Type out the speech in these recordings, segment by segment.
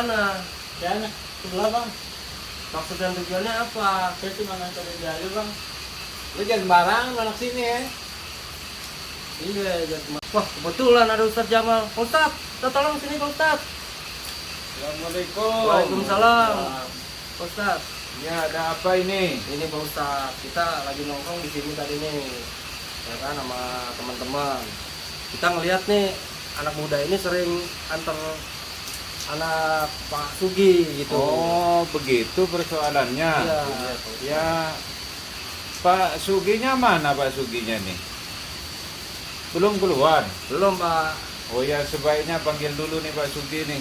mana? Ya, anak sebelah bang. Maksud dan tujuannya apa? Saya cuma nganterin dia aja bang. Lu jangan sembarangan anak sini ya. Iya, jadi wah kebetulan ada Ustadz Jamal. Ustadz, kita tolong sini Pak Ustadz. Assalamualaikum. Waalaikumsalam. Pak Ustadz, Ya, ada apa ini? ini Pak Ustadz, kita lagi nongkrong di sini tadi nih, ya kan sama teman-teman. Kita ngelihat nih anak muda ini sering antar anak Pak Sugi gitu. Oh, begitu persoalannya. Iya. Ya, Pak Suginya mana Pak Suginya nih? Belum keluar. Belum Pak. Oh ya, sebaiknya panggil dulu nih Pak Sugi nih.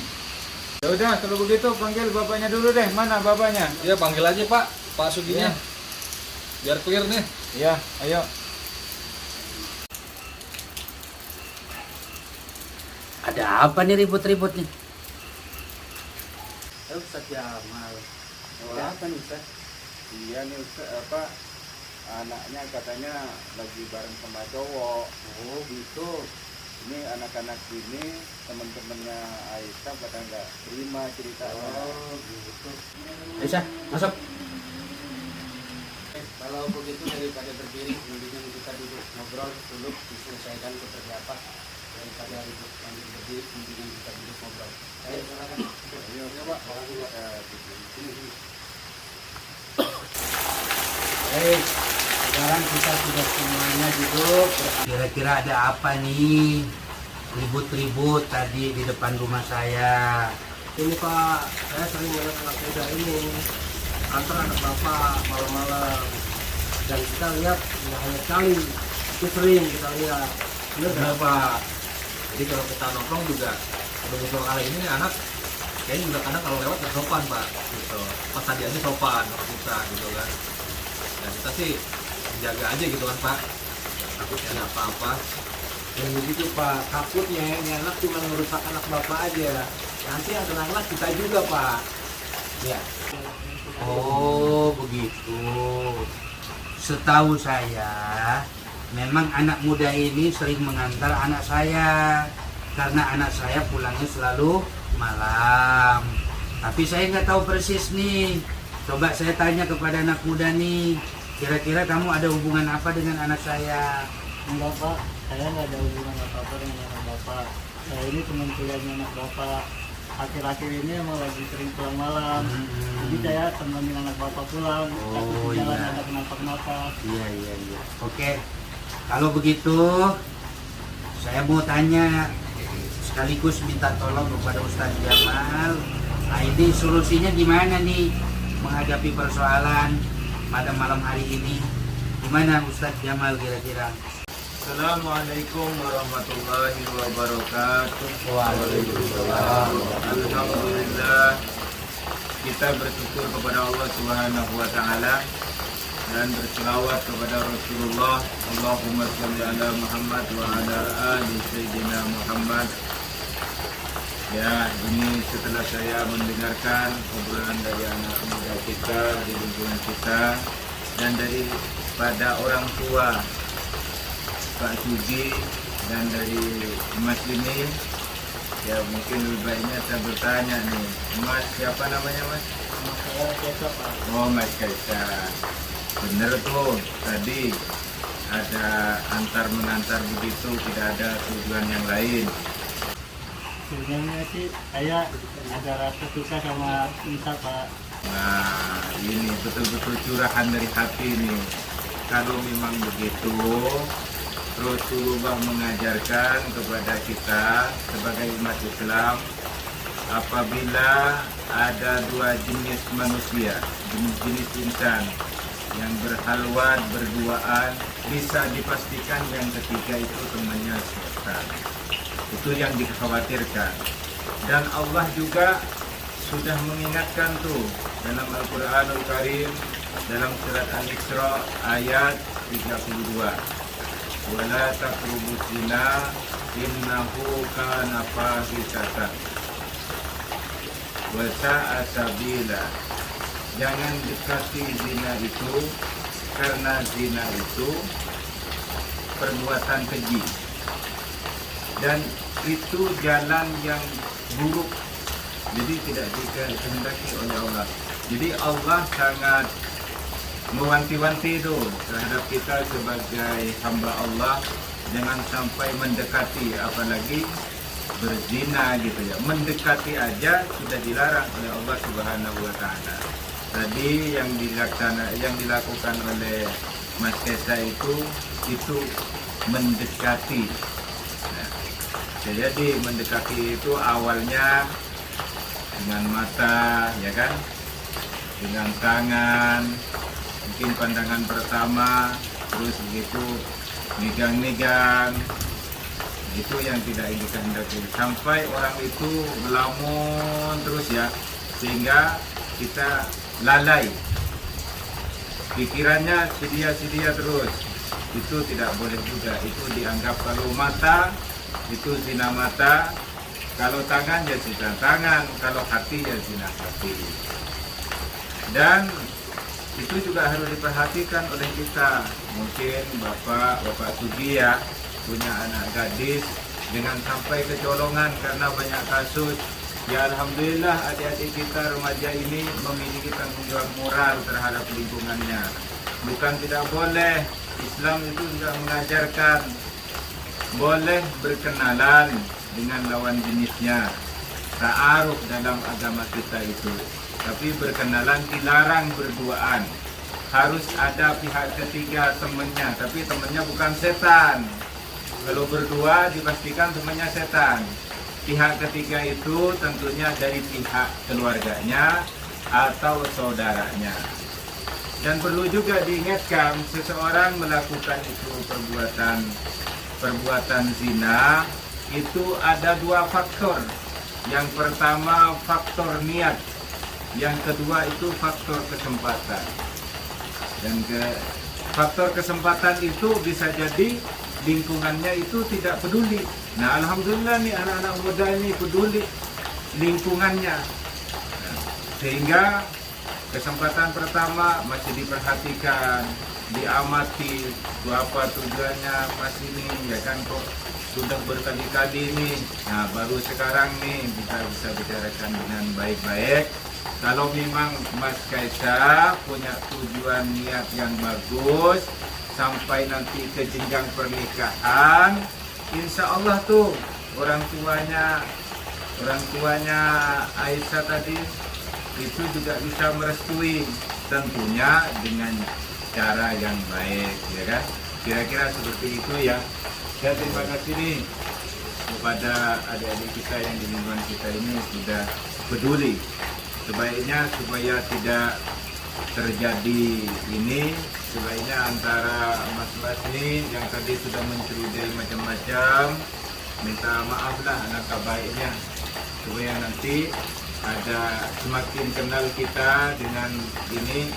Ya udah, kalau begitu panggil bapaknya dulu deh. Mana bapaknya? Ya panggil aja Pak, Pak Suginya. Biar clear nih. Ya, ayo. Ada apa nih ribut-ribut nih? Ustadz Jamal. Ada apa nih Ustaz? Iya nih Ustaz, anaknya katanya lagi bareng sama cowok. Oh gitu. Ini anak-anak ini teman-temannya Aisyah pada nggak terima ceritanya. Oh gitu. Aisyah, masuk. Kalau begitu daripada berdiri, mendingan kita duduk ngobrol dulu, diselesaikan seperti apa. Daripada ribut sambil berdiri, mendingan kita duduk ngobrol. Ayo silakan. Ayo coba. Baik, sekarang kita sudah semuanya duduk. Kira-kira ada apa nih? Ribut-ribut tadi di depan rumah saya. Ini Pak, saya sering melihat anak muda ini antar anak bapak malam-malam. Dan kita lihat nggak hanya sekali, itu sering kita lihat. Benar nggak? Pak? Jadi kalau kita nongkrong juga beberapa kali ini nih anak kayaknya juga kadang kalau lewat nggak sopan Pak, gitu. Pas tadi aja sopan sama kita gitu kan. Dan kita sih jaga aja gitu kan Pak. Takutnya ada apa-apa. Yang begitu Pak, takutnya ini anak cuma merusak anak bapak aja. Nanti yang kena anak kita juga Pak. Ya. Oh begitu. Setahu saya, memang anak muda ini sering mengantar anak saya. Karena anak saya pulangnya selalu malam. Tapi saya nggak tahu persis nih. Coba saya tanya kepada anak muda nih. Kira-kira kamu ada hubungan apa dengan anak saya? Enggak pak, saya nggak ada hubungan apa-apa dengan anak bapak. Saya ini teman kuliahnya anak bapak. Akhir-akhir ini emang lagi sering pulang malam. Jadi saya temenin anak bapak pulang. Oh, Takut di jalan iya. ada kenapa-kenapa. Iya. Oke, kalau begitu saya mau tanya sekaligus minta tolong kepada Ustadz Jamal. Nah ini solusinya gimana nih menghadapi persoalan pada malam hari ini? Gimana Ustadz Jamal kira-kira? Assalamualaikum warahmatullahi wabarakatuh. Waalaikumsalam. Alhamdulillah, kita bersyukur kepada Allah Subhanahu wa taala dan berselawat kepada Rasulullah. Allahumma shalli ala Muhammad wa ala ali sayyidina Muhammad. Ya, ini setelah saya mendengarkan obrolan dari anak muda kita di lingkungan kita dan daripada orang tua Pak Sugi dan dari Mas ini, ya mungkin lebih baiknya saya bertanya nih, Mas siapa namanya Mas? Saya besok pak. Oh Mas Kaisar, bener tuh tadi ada antar mengantar begitu, tidak ada tujuan yang lain. Sebenarnya sih saya ada rasa suka sama Nisa pak. Nah ini betul-betul curahan dari hati nih. Kalau memang begitu, Rasulullah mengajarkan kepada kita sebagai umat Islam, apabila ada dua jenis manusia, jenis insan yang berhalwat berduaan, bisa dipastikan yang ketiga itu temannya setan. Itu yang dikhawatirkan. Dan Allah juga sudah mengingatkan tuh dalam Al-Quranul Karim, dalam surat Al-Isra ayat 32. Wala taqrabuz zina innahu kana fahishatan wa sa'a sabila. Jangan dekati zina itu, karena zina itu perbuatan keji dan itu jalan yang buruk Jadi tidak dikehendaki oleh Allah. Jadi Allah sangat mewanti-wanti itu terhadap kita sebagai hamba Allah, jangan sampai mendekati, apalagi berzina gitu ya. Mendekati aja sudah dilarang oleh Allah Subhanahu wa taala. Tadi yang dilakukan oleh Mas Kesa itu mendekati. Nah, jadi mendekati itu awalnya dengan mata, ya kan? Dengan tangan, mungkin pandangan pertama, terus begitu megang-megang, itu yang tidak dikehendaki. Sampai orang itu melamun terus ya, sehingga kita lalai, pikirannya sedia-sedia terus. Itu tidak boleh juga. Itu dianggap kalau mata itu zina mata, kalau tangan ya zina tangan, kalau hati ya zina hati. Dan itu juga harus diperhatikan oleh kita. Mungkin Bapak Sugi ya punya anak gadis, jangan sampai kecolongan karena banyak kasus. Ya alhamdulillah adik-adik kita remaja ini memiliki tanggung jawab moral terhadap lingkungannya. Bukan tidak boleh, Islam itu juga mengajarkan boleh berkenalan dengan lawan jenisnya. Ta'aruf dalam agama kita itu. Tapi berkenalan dilarang berduaan. Harus ada pihak ketiga temannya, tapi temannya bukan setan. Kalau berdua dipastikan temannya setan. Pihak ketiga itu tentunya dari pihak keluarganya atau saudaranya. Dan perlu juga diingatkan, seseorang melakukan itu perbuatan zina itu ada dua faktor. Yang pertama faktor niat, yang kedua itu faktor kesempatan. Dan faktor kesempatan itu bisa jadi lingkungannya itu tidak peduli. Nah alhamdulillah nih anak-anak muda ini peduli lingkungannya. Nah, sehingga kesempatan pertama masih diperhatikan, diamati, apa tujuannya Mas ini, ya kan, kok sudah berkali-kali nih. Nah baru sekarang nih bisa bicarakan dengan baik-baik. Kalau memang Mas Kaisa punya tujuan niat yang bagus sampai nanti ke jenjang pernikahan, insya Allah tuh orang tuanya Aisyah tadi itu juga bisa merestui, tentunya dengan cara yang baik, ya kan? Kira-kira seperti itu ya. Saya terima kasih nih kepada adik-adik kita yang di lingkungan kita ini sudah peduli. Sebaiknya supaya tidak terjadi ini, sebaiknya antara mas-mas ini yang tadi sudah mencurigai macam-macam, minta maaflah alangkah baiknya, supaya nanti ada semakin kenal kita dengan ini,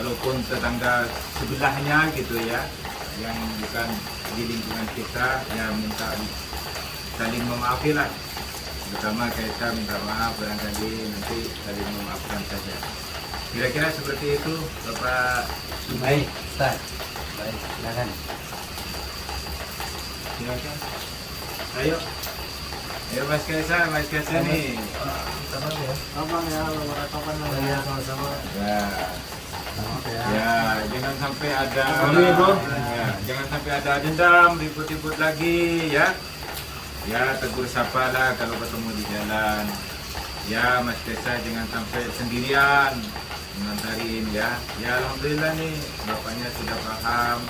walaupun tetangga sebelahnya gitu ya, yang bukan di lingkungan kita, ya minta saling memaafi lah. Bersama kita minta maaf, barangkali nanti saling memaafkan saja. Kira-kira seperti itu, Bapak Sugi. Baik, Ustaz. Baik, silakan. Silakan. Ayo Mas Kaisa nih. Abang ya, kapan Ya, sama-sama. Ya, jangan sampai ada Amin, Bro. Ya, jangan sampai ada dendam, ribut-ribut lagi ya. Ya, tegur sapa lah kalau ketemu di jalan. Ya, Mas Kaisa jangan sampai sendirian mengantarin ya. Ya, alhamdulillah nih bapaknya sudah paham.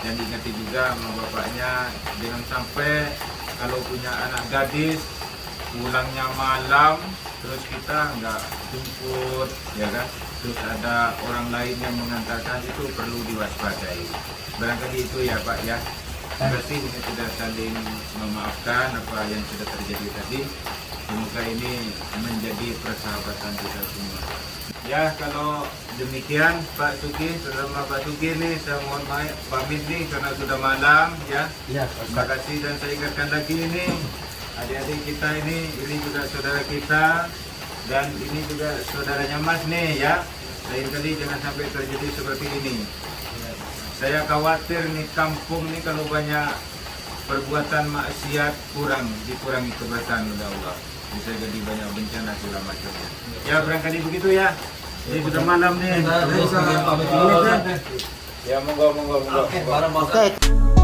Dan diingati juga sama bapaknya, jangan sampai kalau punya anak gadis pulangnya malam terus kita nggak jemput, ya kan? Terus ada orang lain yang mengantarkan, itu perlu diwaspadai. Barangkali itu ya Pak ya. Berarti ini sudah saling memaafkan apa yang sudah terjadi tadi. Semoga ini menjadi persahabatan kita semua. Ya, kalau demikian Pak Sugi, terutama Pak Sugi nih, saya mohon maaf pamit nih karena sudah malam ya. Ya, Terima kasih, dan saya ingatkan lagi ini adik-adik kita ini juga saudara kita, dan ini juga saudaranya Mas nih ya. Lain kali jangan sampai terjadi seperti ini. Saya khawatir nih kampung nih kalau banyak perbuatan maksiat dikurangi keberkahan oleh Allah. bisa jadi banyak bencana segala macam. Ya barangkali begitu ya. Ini sudah malam nih. Pamit dulu. Ya monggo. Oke, bareng Bang.